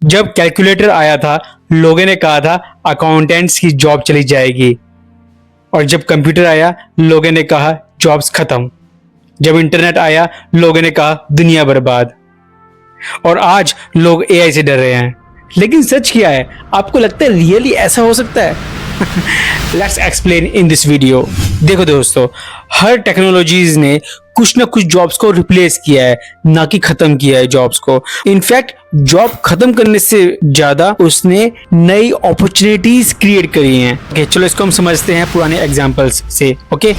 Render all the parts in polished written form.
जब कैलकुलेटर आया था, लोगों ने कहा था अकाउंटेंट्स की जॉब चली जाएगी। और जब कंप्यूटर आया, लोगों ने कहा जॉब्स खत्म। जब इंटरनेट आया, लोगों ने कहा दुनिया बर्बाद। और आज लोग एआई से डर रहे हैं। लेकिन सच क्या है? आपको लगता है रियली ऐसा हो सकता है? Let's explain in this video. देखो दोस्तों, हर टेक्नोलॉजीज ने कुछ ना कुछ जॉब्स को रिप्लेस किया है, ना कि खत्म किया है जॉब्स को। इनफैक्ट जॉब खत्म करने से ज्यादा उसने नई अपॉर्चुनिटीज क्रिएट करी हैं। ओके, चलो इसको हम समझते हैं पुराने एग्जांपल्स से। ओके,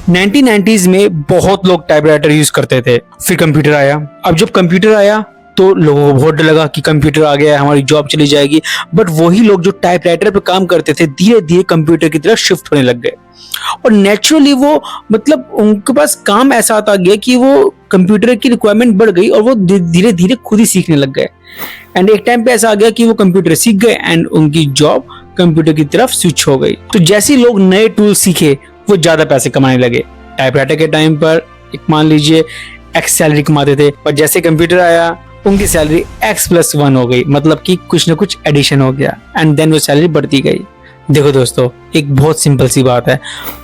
1990s में बहुत लोग टाइपराइटर यूज करते थे, फिर कंप्यूटर आया। अब जब कंप्यूटर आया तो लोगों को बहुत डर लगा कि कंप्यूटर आ गया है, हमारी जॉब चली जाएगी। बट वही लोग जो टाइपराइटर पे काम करते थे, धीरे धीरे कंप्यूटर की तरफ शिफ्ट होने लग गए। और नेचुरली वो मतलब उनके पास काम ऐसा आता गया कि वो कंप्यूटर की रिक्वायरमेंट बढ़ गई और वो धीरे धीरे खुद ही सीखने लग गए। एंड एक टाइम पे ऐसा आ गया कि वो कंप्यूटर सीख गए एंड उनकी जॉब कंप्यूटर की तरफ स्विच हो गई। तो जैसे ही लोग नए टूल सीखे, वो ज्यादा पैसे कमाने लगे। टाइपराइटर के टाइम पर एक मान लीजिए एक्स सैलरी कमाते थे, पर जैसे कंप्यूटर आया उनकी सैलरी x+1 हो गई, मतलब कि कुछ ना कुछ एडिशन हो गया एंड देन वो सैलरी बढ़ती गई। देखो दोस्तों, एक बहुत सिंपल सी बात है,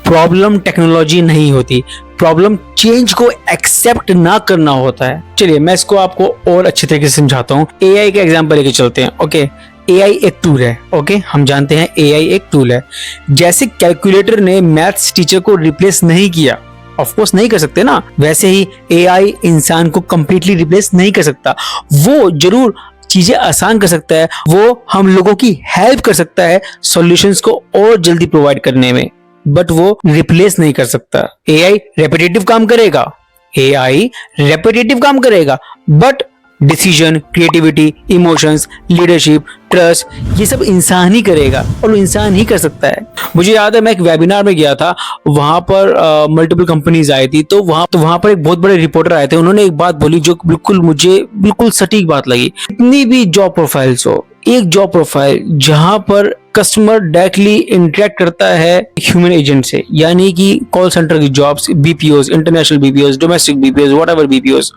प्रॉब्लम टेक्नोलॉजी नहीं होती, प्रॉब्लम चेंज को एक्सेप्ट ना करना होता है। चलिए मैं इसको आपको और अच्छे तरीके से समझाता हूँ। एआई का एग्जांपल लेके चलते हैं। ओके, एआई एक टूल है। ओके, हम जानते हैं एआई एक टूल है। जैसे कैलकुलेटर ने मैथ्स टीचर को रिप्लेस नहीं किया, ऑफ कोर्स नहीं कर सकते ना, वैसे ही एआई इंसान को कंप्लीटली रिप्लेस नहीं कर सकता। वो जरूर चीजें आसान कर सकता है, वो हम लोगों की हेल्प कर सकता है सॉल्यूशंस को और जल्दी प्रोवाइड करने में, बट वो रिप्लेस नहीं कर सकता। एआई रेपिटेटिव काम करेगा, एआई रेपिटेटिव काम करेगा, but decision, creativity, emotions, leadership, trust, ये सब इंसान ही करेगा और इंसान ही कर सकता है। मुझे याद है मैं एक वेबिनार में गया था, वहां पर मल्टीपल कंपनीज आई थी। तो वहां पर एक बहुत बड़े रिपोर्टर आए थे। उन्होंने एक बात बोली जो मुझे बिल्कुल सटीक बात लगी। इतनी भी जॉब प्रोफाइल्स हो, एक जॉब प्रोफाइल जहां पर कस्टमर डायरेक्टली इंटरेक्ट करता है ह्यूमन एजेंट से, यानी कि कॉल सेंटर की jobs, BPOs, international BPOs, domestic BPOs, whatever BPOs,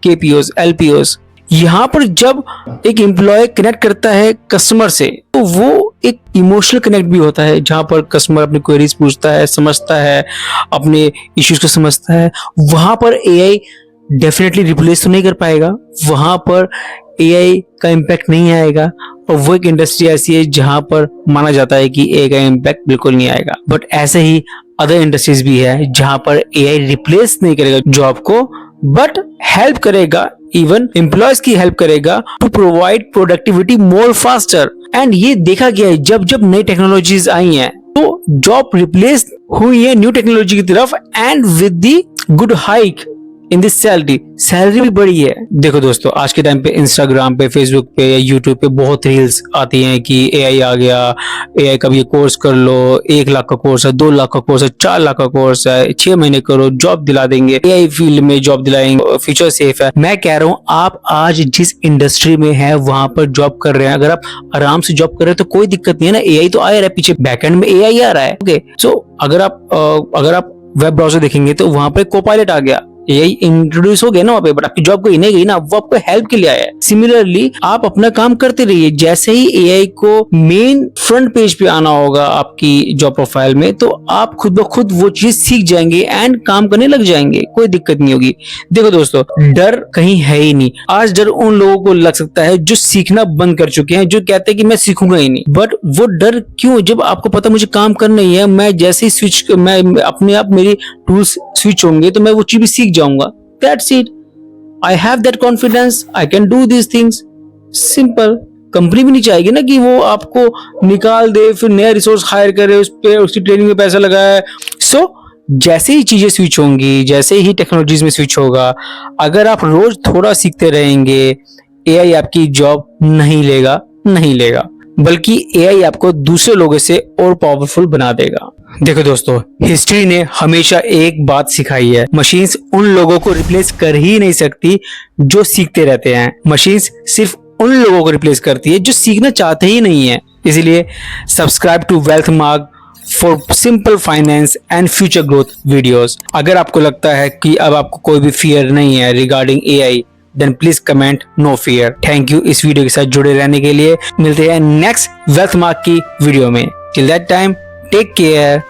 KPOs, LPOs, यहाँ पर जब एक एम्प्लॉय कनेक्ट करता है कस्टमर से, तो वो एक इमोशनल कनेक्ट भी होता है, जहां पर कस्टमर अपनी क्वेरीज पूछता है, समझता है, अपने इश्यूज को समझता है। वहां पर एआई डेफिनेटली रिप्लेस तो नहीं कर पाएगा, वहां पर एआई का इम्पैक्ट नहीं आएगा। और वो एक इंडस्ट्री ऐसी है जहां पर माना जाता है कि एआई का इम्पैक्ट बिल्कुल नहीं आएगा। बट ऐसे ही अदर इंडस्ट्रीज भी है जहां पर एआई रिप्लेस नहीं करेगा जॉब को, बट हेल्प करेगा, इवन एम्प्लॉयज की हेल्प करेगा to provide productivity more faster. And ये देखा गया है, जब जब नई टेक्नोलॉजीज आई हैं तो जॉब रिप्लेस हुई है न्यू टेक्नोलॉजी की तरफ, and with the good hike in this salary भी बढ़ी है। देखो दोस्तों, आज के टाइम पे इंस्टाग्राम पे, फेसबुक पे या यूट्यूब पे बहुत रील्स आती हैं कि एआई आ गया, एआई का भी कोर्स कर लो, 1 लाख का कोर्स है, 2 लाख का कोर्स है, 4 लाख का कोर्स है, 6 महीने करो, जॉब दिला देंगे, एआई फील्ड में जॉब दिलाएंगे, फ्यूचर सेफ है। मैं कह रहा हूँ, आप आज जिस इंडस्ट्री में है वहां पर जॉब कर रहे हैं, अगर आप आराम से जॉब कर रहे हैं तो कोई दिक्कत नहीं है ना। एआई तो आ रहा है, पीछे बैकएंड में एआई आ रहा है। ओके, सो अगर आप वेब ब्राउजर देखेंगे तो वहां पर कोपायलट आ गया, एआई इंट्रोड्यूस हो गया ना वहां पे, बट आपकी जॉब कोई नहीं गई ना, वो आपको हेल्प के लिए आया है। सिमिलरली आप अपना काम करते रहिए, जैसे ही एआई को मेन फ्रंट पेज पे आना होगा आपकी जॉब प्रोफाइल में, तो आप खुद ब खुद वो चीज सीख जाएंगे एंड काम करने लग जाएंगे, कोई दिक्कत नहीं होगी। देखो दोस्तों, डर कहीं है ही नहीं। आज डर उन लोगों को लग सकता है जो सीखना बंद कर चुके हैं, जो कहते हैं कि मैं सीखूंगा ही नहीं। बट वो डर क्यों? जब आपको पता मुझे काम करना ही है, मैं जैसे ही मैं अपने आप मेरी टूल्स स्विच होंगे तो मैं वो चीज भी सीख जाऊंगा। That's it. I have that confidence. I can do these things. Simple. Company भी नहीं चाहेगी ना कि वो आपको निकाल दे, फिर नया रिसोर्स हायर करे, उस पे उसकी ट्रेनिंग में पैसा लगाए। सो जैसे ही चीजें स्विच होंगी, जैसे ही टेक्नोलॉजीज में स्विच होगा, अगर आप रोज थोड़ा सीखते रहेंगे, एआई आपकी जॉब नहीं लेगा, बल्कि एआई आपको दूसरे लोगों से और पावरफुल बना देगा। देखो दोस्तों, हिस्ट्री ने हमेशा एक बात सिखाई है, मशीन्स उन लोगों को रिप्लेस कर ही नहीं सकती जो सीखते रहते हैं। मशीन्स सिर्फ उन लोगों को रिप्लेस करती है जो सीखना चाहते ही नहीं है। इसलिए सब्सक्राइब टू वेल्थ मार्ग for simple finance and future growth videos. अगर आपको लगता है कि अब आपको कोई भी फियर नहीं है regarding AI, then please comment no fear. Thank you इस वीडियो के साथ जुड़े रहने के लिए। मिलते हैं नेक्स्ट वेल्थ मार्क की वीडियो में। Till that time take care.